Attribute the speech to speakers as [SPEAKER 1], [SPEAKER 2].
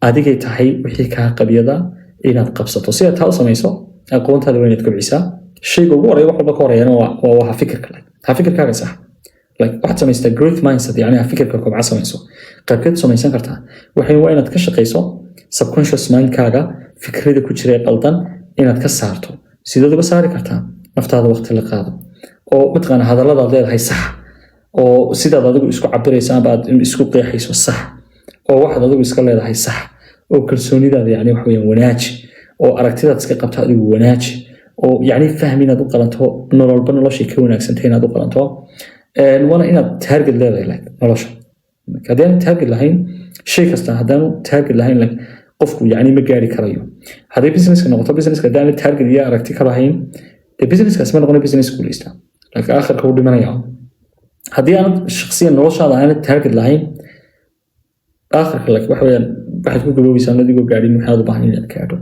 [SPEAKER 1] adigay tahay wixii kaa qabyada inaad qabsato si aad taa u samayso aqoontaada waa inaad kobcisaa shayga ugu horeeya wax walba ka horeeyana waa fikirka fikirkaaga sax waxaad samaystaa growth mindset yani fikirka kobca samayso qaabkeed samaysan kartaa waa inaad ka shaqayso subconscious mindkaaga fikrada ku jira qaldan inaad ka saarto sideed uga saari kartaa naftaada waqti la qaado oo mataqaana hadalladaad leedahay sax oo sidaad adigu isku cabiraysa ama aad isku qeexayso sax oo waxaad adigu iska leedahay sax oo kalsoonidaada yani wax weeyaan wanaaji oo aragtidaad iska qabta adigu wanaaji oo yani fahmi inaad u qalanto nololba noloshay ka wanaagsantahay inaad u qalanto waana inaad target leedahay nolosha haddii aan target lahayn shay kasta haddaanu target lahayn qofku yani ma gaari karayo hadday businesska noqoto businesska haddaan target iyo aragti ka lahayn dee businesskaas ma noqona business guuleysta aakhirka u dhimanaya haddii aanad shakhsiyan noloshaada aanad target lahayn aakhirka waxa weeyaan waxaad ku gaboobaysaa adigoo gaadhin waxaad u baahan inaad gaadho